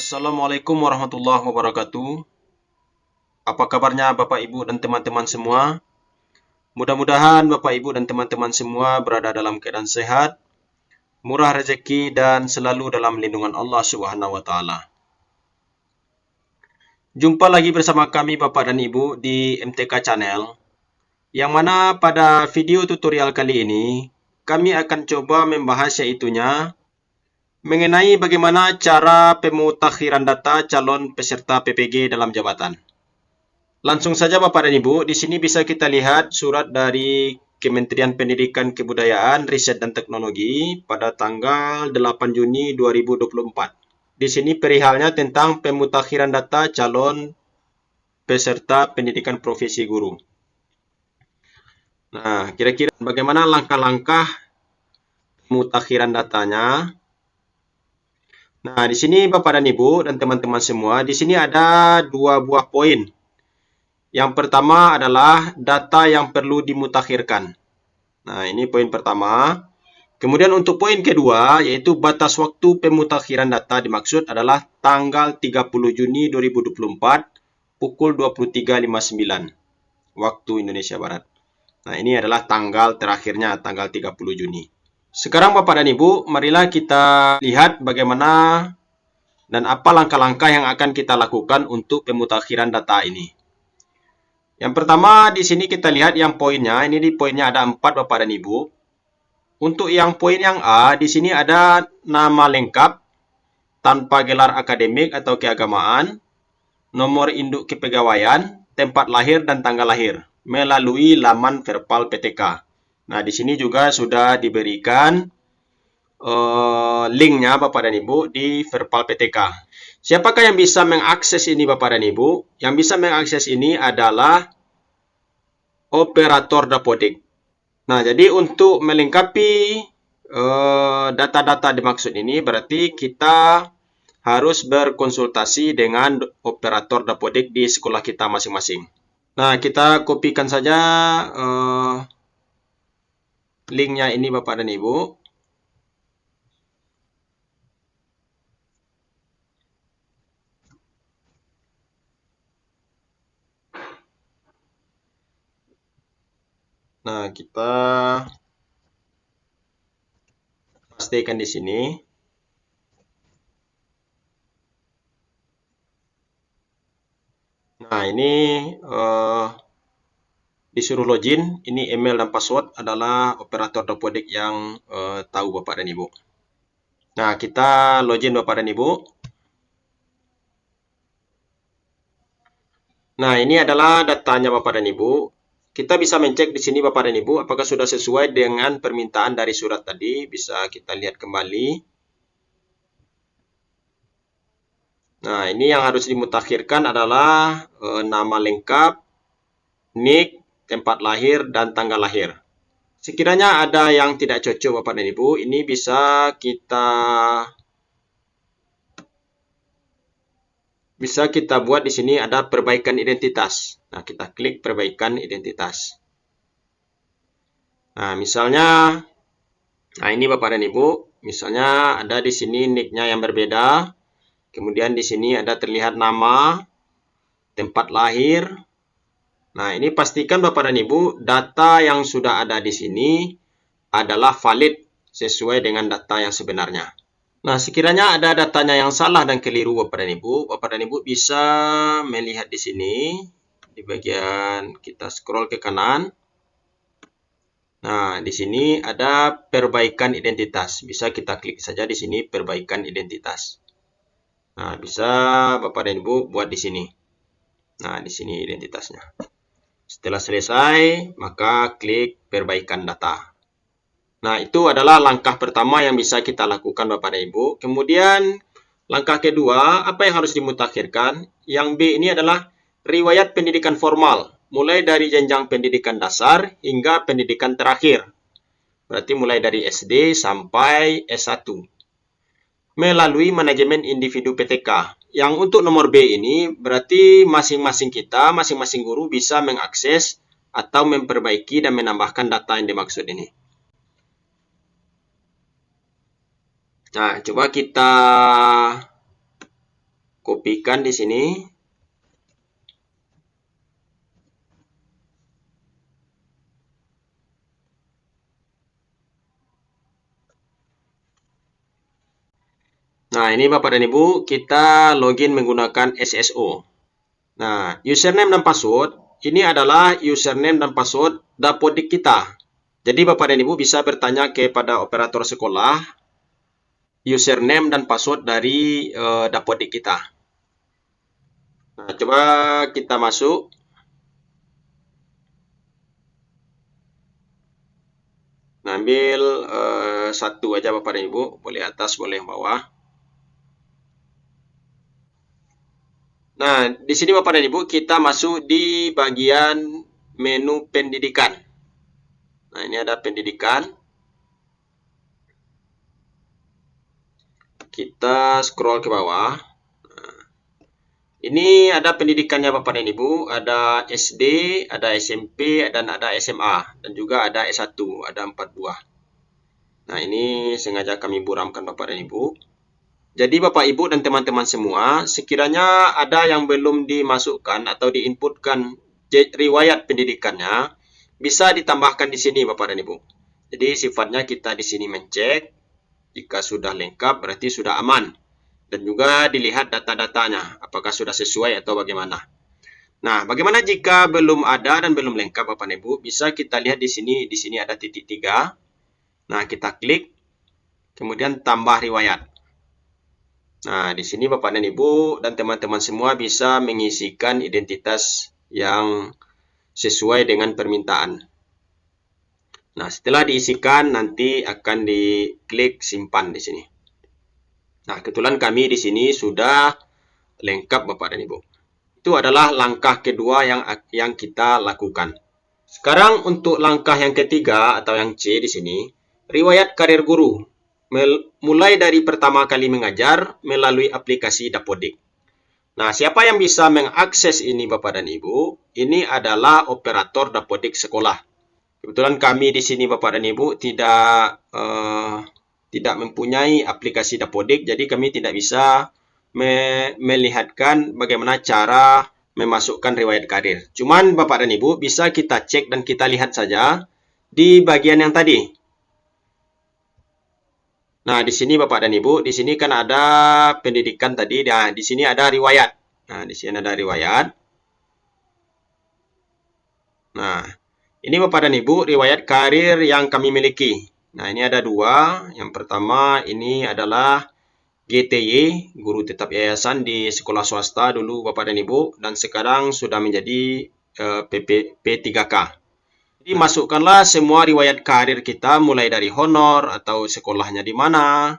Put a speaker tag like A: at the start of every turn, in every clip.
A: Assalamualaikum warahmatullahi wabarakatuh. Apa kabarnya Bapak Ibu dan teman-teman semua? Mudah-mudahan Bapak Ibu dan teman-teman semua berada dalam keadaan sehat, murah rezeki dan selalu dalam lindungan Allah Subhanahu wa taala. Jumpa lagi bersama kami Bapak dan Ibu di MTK Channel, yang mana pada video tutorial kali ini kami akan coba membahas yaitunya mengenai bagaimana cara pemutakhiran data calon peserta PPG dalam jabatan. Langsung saja Bapak dan Ibu, di sini bisa kita lihat surat dari Kementerian Pendidikan Kebudayaan, Riset dan Teknologi pada tanggal 8 Juni 2024. Di sini perihalnya tentang pemutakhiran data calon peserta pendidikan profesi guru. Nah, kira-kira bagaimana langkah-langkah pemutakhiran datanya? Nah, di sini Bapak dan Ibu dan teman-teman semua, di sini ada dua buah poin. Yang pertama adalah data yang perlu dimutakhirkan. Nah, ini poin pertama. Kemudian untuk poin kedua, yaitu batas waktu pemutakhiran data dimaksud adalah tanggal 30 Juni 2024 pukul 23.59 waktu Indonesia Barat. Nah, ini adalah tanggal terakhirnya, tanggal 30 Juni. Sekarang Bapak dan Ibu, marilah kita lihat bagaimana dan apa langkah-langkah yang akan kita lakukan untuk pemutakhiran data ini. Yang pertama, di sini kita lihat yang poinnya. Ini di poinnya ada 4 Bapak dan Ibu. Untuk yang poin yang A, di sini ada nama lengkap tanpa gelar akademik atau keagamaan, nomor induk kepegawaian, tempat lahir dan tanggal lahir melalui laman Verpal PTK. Nah, di sini juga sudah diberikan linknya Bapak dan Ibu di Verpal PTK. Siapakah yang bisa mengakses ini Bapak dan Ibu? Yang bisa mengakses ini adalah operator dapodik. Nah, jadi untuk melengkapi data-data dimaksud ini berarti kita harus berkonsultasi dengan operator dapodik di sekolah kita masing-masing. Nah, kita kopikan saja linknya ini Bapak dan Ibu. Nah, kita pastikan di sini. Nah, ini disuruh login. Ini email dan password adalah operator dapodik yang tahu Bapak dan Ibu. Nah, kita login Bapak dan Ibu. Nah, ini adalah datanya Bapak dan Ibu. Kita bisa mencek di sini Bapak dan Ibu apakah sudah sesuai dengan permintaan dari surat tadi. Bisa kita lihat kembali. Nah, ini yang harus dimutakhirkan adalah nama lengkap, NIK, tempat lahir, dan tanggal lahir. Sekiranya ada yang tidak cocok Bapak dan Ibu, ini bisa kita buat di sini ada perbaikan identitas. Nah, kita klik perbaikan identitas. Nah, misalnya, nah ini Bapak dan Ibu, misalnya ada di sini nicknya yang berbeda. Kemudian di sini ada terlihat nama, tempat lahir. Nah, ini pastikan Bapak dan Ibu, data yang sudah ada di sini adalah valid sesuai dengan data yang sebenarnya. Nah, sekiranya ada datanya yang salah dan keliru Bapak dan Ibu bisa melihat di sini. Di bagian kita scroll ke kanan. Nah, di sini ada perbaikan identitas. Bisa kita klik saja di sini perbaikan identitas. Nah, bisa Bapak dan Ibu buat di sini. Nah, di sini identitasnya. Setelah selesai, maka klik perbaikan data. Nah, itu adalah langkah pertama yang bisa kita lakukan Bapak dan Ibu. Kemudian, langkah kedua, apa yang harus dimutakhirkan? Yang B ini adalah riwayat pendidikan formal, mulai dari jenjang pendidikan dasar hingga pendidikan terakhir. Berarti mulai dari SD sampai S1. Melalui manajemen individu PTK. Yang untuk nomor B ini berarti masing-masing guru bisa mengakses atau memperbaiki dan menambahkan data yang dimaksud ini. Nah, coba kita kopikan di sini. Nah, ini Bapak dan Ibu, kita login menggunakan SSO. Nah, username dan password, ini adalah username dan password Dapodik kita. Jadi Bapak dan Ibu bisa bertanya kepada operator sekolah, username dan password dari Dapodik kita. Nah, coba kita masuk. Nah, ambil satu aja Bapak dan Ibu, boleh atas, boleh bawah. Nah, di sini Bapak dan Ibu, kita masuk di bagian menu pendidikan. Nah, ini ada pendidikan. Kita scroll ke bawah. Nah, ini ada pendidikannya Bapak dan Ibu, ada SD, ada SMP, dan ada SMA, dan juga ada S1, ada 4 buah. Nah, ini sengaja kami buramkan Bapak dan Ibu. Jadi Bapak Ibu dan teman-teman semua, sekiranya ada yang belum dimasukkan atau diinputkan riwayat pendidikannya, bisa ditambahkan di sini Bapak dan Ibu. Jadi sifatnya kita di sini mencek, jika sudah lengkap berarti sudah aman. Dan juga dilihat data-datanya, apakah sudah sesuai atau bagaimana. Nah, bagaimana jika belum ada dan belum lengkap Bapak dan Ibu? Bisa kita lihat di sini ada titik 3. Nah, kita klik, kemudian tambah riwayat. Nah, di sini Bapak dan Ibu dan teman-teman semua bisa mengisikan identitas yang sesuai dengan permintaan. Nah, setelah diisikan nanti akan diklik simpan di sini. Nah, kebetulan kami di sini sudah lengkap Bapak dan Ibu. Itu adalah langkah kedua yang kita lakukan. Sekarang untuk langkah yang ketiga atau yang C di sini, riwayat karir guru. Mulai dari pertama kali mengajar melalui aplikasi Dapodik. Nah, siapa yang bisa mengakses ini Bapak dan Ibu? Ini adalah operator Dapodik sekolah. Kebetulan kami di sini Bapak dan Ibu tidak mempunyai aplikasi Dapodik, jadi kami tidak bisa melihatkan bagaimana cara memasukkan riwayat karir. Cuman Bapak dan Ibu bisa kita cek dan kita lihat saja di bagian yang tadi. Nah, di sini Bapak dan Ibu, di sini kan ada pendidikan tadi. Nah, di sini ada riwayat. Nah, di sini ada riwayat. Nah, ini Bapak dan Ibu, riwayat karir yang kami miliki. Nah, ini ada 2. Yang pertama, ini adalah GTY, Guru Tetap Yayasan di sekolah swasta dulu Bapak dan Ibu. Dan sekarang sudah menjadi P3K. Jadi masukkanlah semua riwayat karir kita mulai dari honor atau sekolahnya di mana.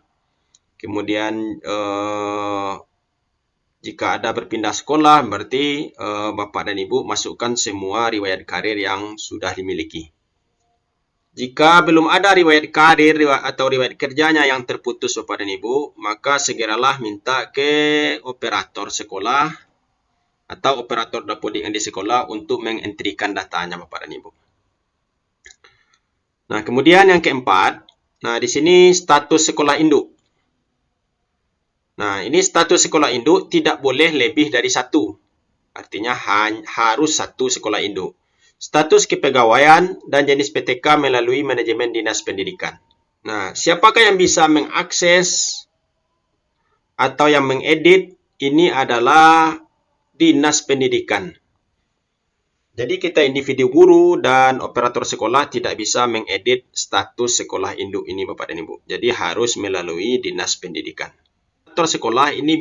A: Kemudian jika ada berpindah sekolah berarti Bapak dan Ibu masukkan semua riwayat karir yang sudah dimiliki. Jika belum ada riwayat karir atau riwayat kerjanya yang terputus Bapak dan Ibu, maka segeralah minta ke operator sekolah atau operator Dapodik yang di sekolah untuk mengentrikan datanya Bapak dan Ibu. Nah, kemudian yang keempat, nah di sini status sekolah induk. Nah, ini status sekolah induk tidak boleh lebih dari 1. Artinya harus 1 sekolah induk. Status kepegawaian dan jenis PTK melalui manajemen dinas pendidikan. Nah, siapakah yang bisa mengakses atau yang mengedit? Ini adalah dinas pendidikan. Jadi kita individu guru dan operator sekolah tidak bisa mengedit status sekolah induk ini Bapak dan Ibu. Jadi harus melalui dinas pendidikan. Operator sekolah ini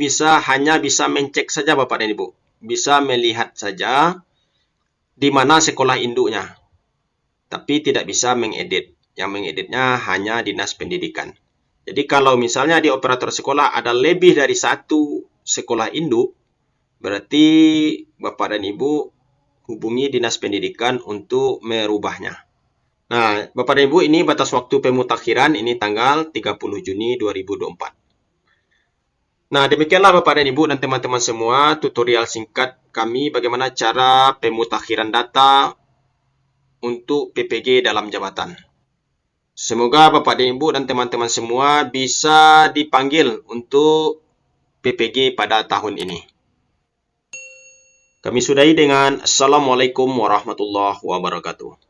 A: hanya bisa mencek saja Bapak dan Ibu. Bisa melihat saja di mana sekolah induknya. Tapi tidak bisa mengedit. Yang mengeditnya hanya dinas pendidikan. Jadi kalau misalnya di operator sekolah ada lebih dari 1 sekolah induk, berarti Bapak dan Ibu hubungi dinas pendidikan untuk merubahnya. Nah, Bapak dan Ibu, ini batas waktu pemutakhiran, ini tanggal 30 Juni 2024. Nah, demikianlah Bapak dan Ibu dan teman-teman semua tutorial singkat kami bagaimana cara pemutakhiran data untuk PPG dalam jabatan. Semoga Bapak dan Ibu dan teman-teman semua bisa dipanggil untuk PPG pada tahun ini. Kami sudahi dengan Assalamualaikum warahmatullahi wabarakatuh.